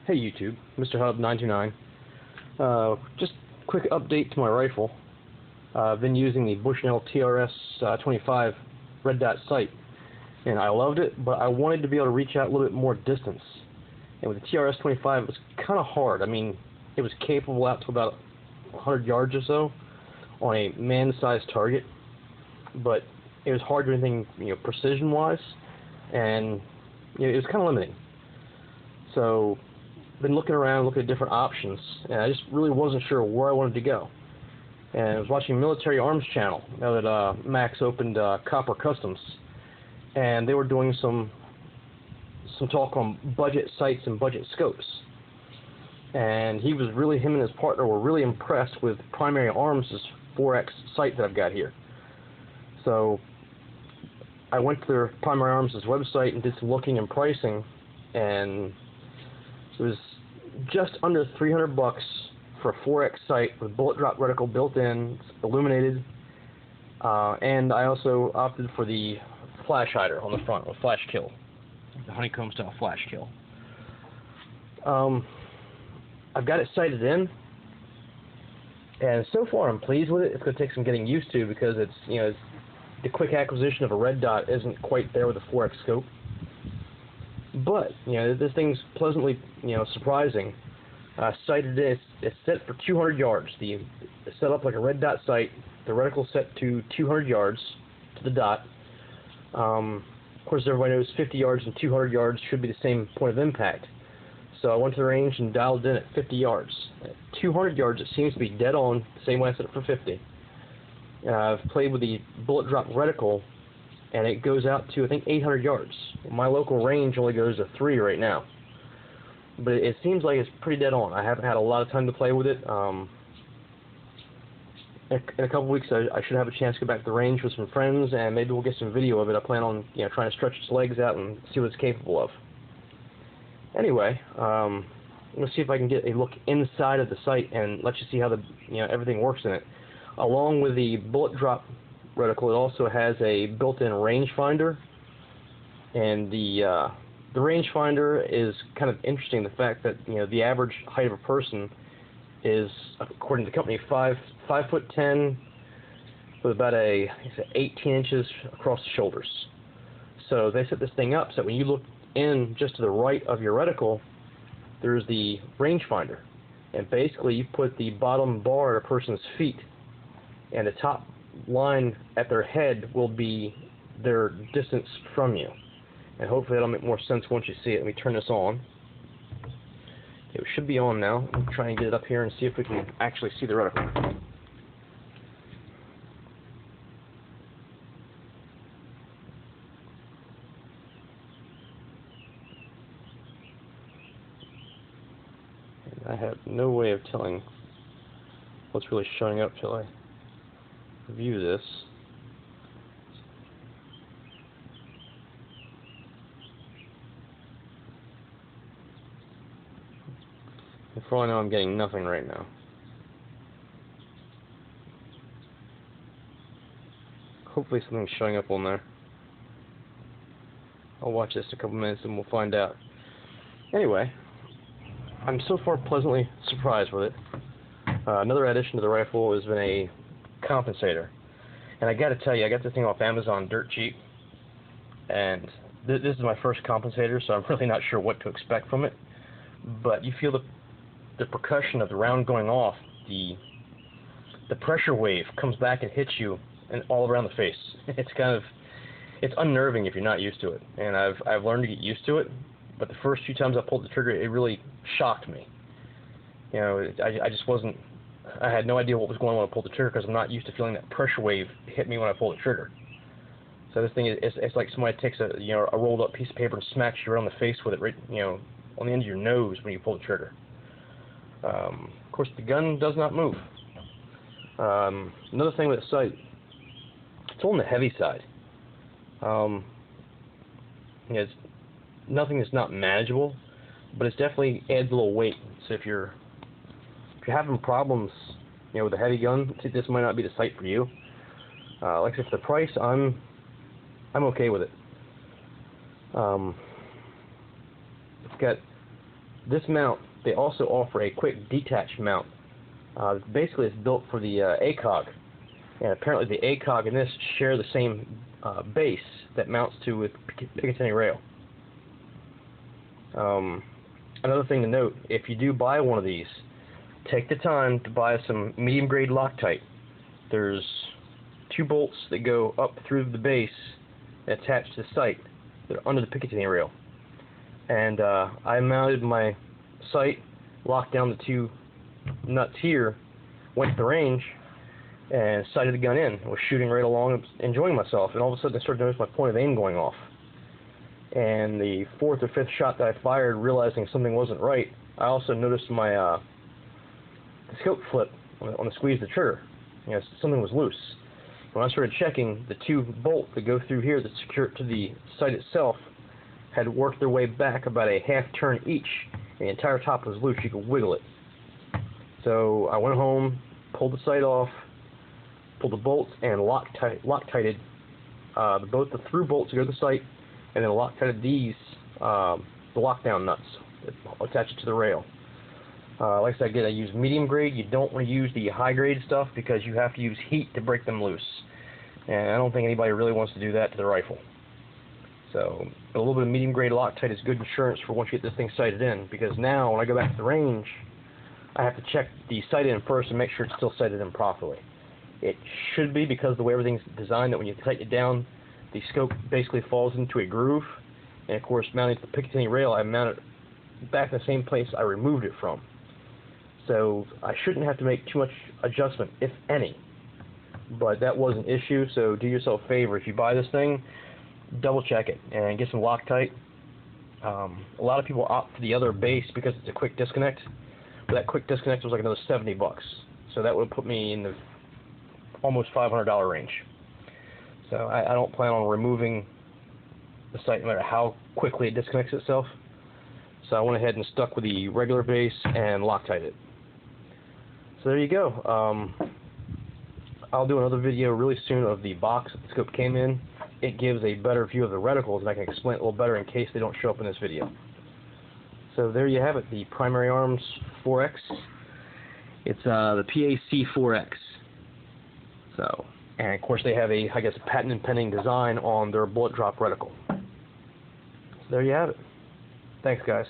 Hey YouTube, Mr. Hub 929. Just quick update to my rifle. I've been using the Bushnell TRS-25 red dot sight, and I loved it, but I wanted to be able to reach out a little bit more distance. And with the TRS-25, it was kind of hard. I mean, it was capable out to about 100 yards or so on a man-sized target, but it was hard to do anything, precision-wise, and it was kind of limiting. So been looking around, looking at different options, and I just really wasn't sure where I wanted to go. And I was watching Military Arms channel now that Max opened Copper Customs, and they were doing some talk on budget sights and budget scopes. And him and his partner were really impressed with Primary Arms' 4x sight that I've got here. So I went to their Primary Arms' website and did some looking and pricing, and it was just under $300 for a 4x sight with bullet drop reticle built in, illuminated, and I also opted for the flash hider on the front with flash kill, the honeycomb style flash kill. I've got it sighted in, and so far I'm pleased with it. It's going to take some getting used to because it's the quick acquisition of a red dot isn't quite there with a 4x scope. But this thing's pleasantly surprising. Sighted in, it's set for 200 yards. It's set up like a red dot sight. The reticle set to 200 yards to the dot. Of course, everybody knows 50 yards and 200 yards should be the same point of impact. So I went to the range and dialed in at 50 yards. At 200 yards, it seems to be dead on, the same way I set it for 50. I've played with the bullet drop reticle, and it goes out to, I think, 800 yards. My local range only goes to 3 right now. But it seems like it's pretty dead on. I haven't had a lot of time to play with it. In a couple weeks, I should have a chance to go back to the range with some friends, and maybe we'll get some video of it. I plan on trying to stretch its legs out and see what it's capable of. Anyway, I'm going to see if I can get a look inside of the sight and let you see how everything works in it. Along with the bullet drop reticle, it also has a built-in rangefinder, and the rangefinder is kind of interesting. The fact that the average height of a person is, according to the company, 5'10", with about 18 inches across the shoulders. So they set this thing up so that when you look in just to the right of your reticle, there's the rangefinder, and basically you put the bottom bar at a person's feet, and the top line at their head will be their distance from you. And hopefully that'll make more sense once you see it. Let me turn this on. It should be on now. I'm trying to get it up here and see if we can actually see the reticle. And I have no way of telling what's really showing up till I view this. And for all I know, I'm getting nothing right now. Hopefully something's showing up on there. I'll watch this a couple minutes and we'll find out. Anyway, I'm so far pleasantly surprised with it. Another addition to the rifle has been a compensator. And I gotta tell you, I got this thing off Amazon dirt cheap. And this is my first compensator, so I'm really not sure what to expect from it. But you feel the percussion of the round going off, the pressure wave comes back and hits you and all around the face. It's unnerving if you're not used to it. And I've learned to get used to it, but the first few times I pulled the trigger, it really shocked me. I had no idea what was going on when I pulled the trigger because I'm not used to feeling that pressure wave hit me when I pull the trigger. So this thing it's like somebody takes a rolled up piece of paper and smacks you around the face with it, right, on the end of your nose when you pull the trigger. Of course, the gun does not move. Another thing with the sight, it's on the heavy side. Nothing that's not manageable, but it definitely adds a little weight. So if you're having problems, with a heavy gun, this might not be the sight for you. Like I said, for the price, I'm okay with it. It's got this mount, they also offer a quick detach mount. Basically, it's built for the ACOG, and apparently the ACOG and this share the same base that mounts to with Picatinny rail. Another thing to note, if you do buy one of these, take the time to buy some medium grade Loctite. There's 2 bolts that go up through the base and attach to the sight. They're under the Picatinny rail. And I mounted my sight, locked down the 2 nuts here, went to the range, and sighted the gun in. I was shooting right along, enjoying myself, and all of a sudden I started to notice my point of aim going off. And the 4th or 5th shot that I fired, realizing something wasn't right, I also noticed my the scope flip on the squeeze of the trigger. You know, something was loose. When I started checking, the 2 bolts that go through here that secure it to the sight itself had worked their way back about a half turn each, and the entire top was loose. You could wiggle it. So I went home, pulled the sight off, pulled the bolts, and Loctited both the through bolts to go to the sight, and then Loctited these, the lockdown nuts that attach it to the rail. Like I said, again, I use medium grade. You don't want to use the high grade stuff because you have to use heat to break them loose. And I don't think anybody really wants to do that to the rifle. So a little bit of medium grade Loctite is good insurance for once you get this thing sighted in, because now when I go back to the range, I have to check the sight in first and make sure it's still sighted in properly. It should be, because of the way everything's designed, that when you tighten it down, the scope basically falls into a groove. And of course, mounting to the Picatinny rail, I mount it back in the same place I removed it from. So I shouldn't have to make too much adjustment, if any. But that was an issue, so do yourself a favor. If you buy this thing, double check it and get some Loctite. A lot of people opt for the other base because it's a quick disconnect. But that quick disconnect was like another $70. So that would put me in the almost $500 range. So I don't plan on removing the sight no matter how quickly it disconnects itself. So I went ahead and stuck with the regular base and Loctite it. So there you go. I'll do another video really soon of the box that the scope came in. It gives a better view of the reticles, and I can explain it a little better in case they don't show up in this video. So there you have it, the Primary Arms 4X. It's the PAC4X. So, and of course they have a, I guess, a patent pending design on their bullet drop reticle. So there you have it. Thanks, guys.